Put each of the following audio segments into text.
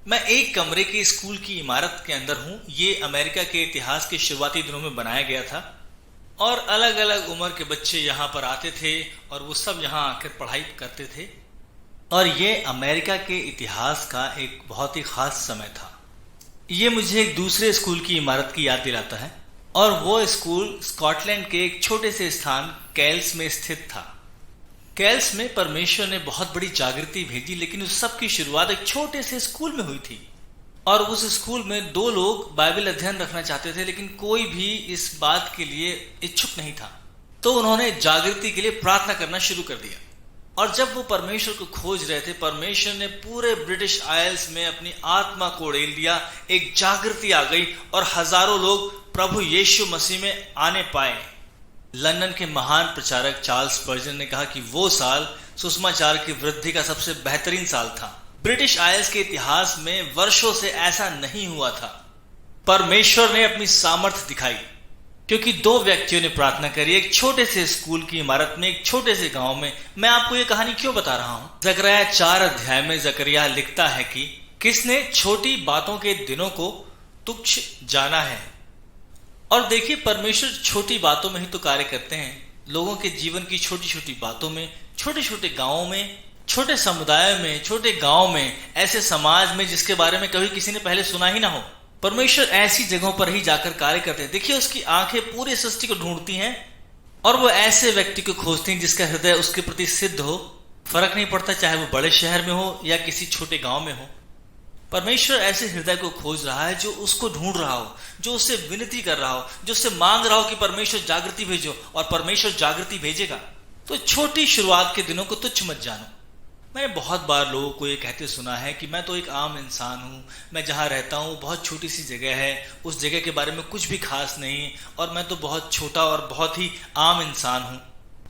मैं एक कमरे के स्कूल की इमारत के अंदर हूँ। ये अमेरिका के इतिहास के शुरुआती दिनों में बनाया गया था और अलग अलग उम्र के बच्चे यहाँ पर आते थे और वो सब यहाँ आकर पढ़ाई करते थे। और ये अमेरिका के इतिहास का एक बहुत ही खास समय था। ये मुझे एक दूसरे स्कूल की इमारत की याद दिलाता है और वो स्कूल स्कॉटलैंड के एक छोटे से स्थान केल्स में स्थित था। केल्स में परमेश्वर ने बहुत बड़ी जागृति भेजी, लेकिन उस सब की शुरुआत एक छोटे से स्कूल में हुई थी। और उस स्कूल में दो लोग बाइबल अध्ययन रखना चाहते थे, लेकिन कोई भी इस बात के लिए इच्छुक नहीं था। तो उन्होंने जागृति के लिए प्रार्थना करना शुरू कर दिया। और जब वो परमेश्वर को खोज रहे थे, परमेश्वर ने पूरे ब्रिटिश आइल्स में अपनी आत्मा को उड़ेल दिया। एक जागृति आ गई और हजारों लोग प्रभु यीशु मसीह में आने पाए। लंदन के महान प्रचारक चार्ल्स स्पर्जन ने कहा कि वो साल सुसमाचार की वृद्धि का सबसे बेहतरीन साल था। ब्रिटिश आइल्स के इतिहास में वर्षों से ऐसा नहीं हुआ था। परमेश्वर ने अपनी सामर्थ्य दिखाई क्योंकि दो व्यक्तियों ने प्रार्थना करी, एक छोटे से स्कूल की इमारत में, एक छोटे से गांव में। मैं आपको ये कहानी क्यों बता रहा हूं? जकरिया 4 अध्याय में जकरिया लिखता है कि किसने छोटी बातों के दिनों को तुच्छ जाना है। और देखिए, परमेश्वर छोटी बातों में ही तो कार्य करते हैं। लोगों के जीवन की छोटी छोटी बातों में, छोटे छोटे गांवों में, छोटे समुदाय में, छोटे गांव में, ऐसे समाज में जिसके बारे में कभी किसी ने पहले सुना ही ना हो, परमेश्वर ऐसी जगहों पर ही जाकर कार्य करते हैं। देखिए, उसकी आंखें पूरी सृष्टि को ढूंढती हैं और वो ऐसे व्यक्ति को खोजती हैं जिसका हृदय उसके प्रति सिद्ध हो। फर्क नहीं पड़ता चाहे वो बड़े शहर में हो या किसी छोटे गांव में हो। परमेश्वर ऐसे हृदय को खोज रहा है जो उसको ढूंढ रहा हो, जो उससे विनती कर रहा हो, जो उससे मांग रहा हो कि परमेश्वर जागृति भेजो, और परमेश्वर जागृति भेजेगा। तो छोटी शुरुआत के दिनों को तुच्छ मत जानो। मैंने बहुत बार लोगों को ये कहते सुना है कि मैं तो एक आम इंसान हूँ, मैं जहाँ रहता हूँ बहुत छोटी सी जगह है, उस जगह के बारे में कुछ भी खास नहीं, और मैं तो बहुत छोटा और बहुत ही आम इंसान हूँ।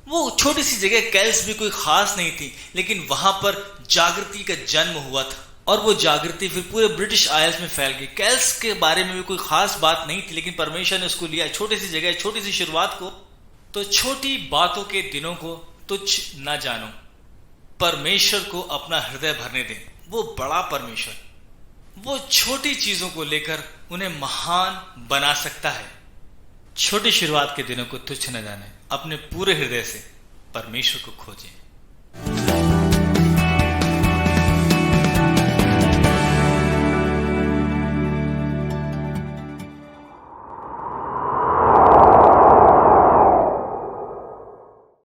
वो छोटी सी जगह केल्स भी कोई खास नहीं थी, लेकिन वहां पर जागृति का जन्म हुआ था और वो जागृति फिर पूरे ब्रिटिश आइल्स में फैल गई। केल्स के बारे में भी कोई खास बात नहीं थी, लेकिन परमेश्वर ने उसको लिया, छोटी सी जगह, छोटी सी शुरुआत को। तो छोटी बातों के दिनों को तुच्छ ना जानो, परमेश्वर को अपना हृदय भरने दें। वो बड़ा परमेश्वर, वो छोटी चीजों को लेकर उन्हें महान बना सकता है। छोटी शुरुआत के दिनों को तुच्छ न जाने, अपने पूरे हृदय से परमेश्वर को खोजें।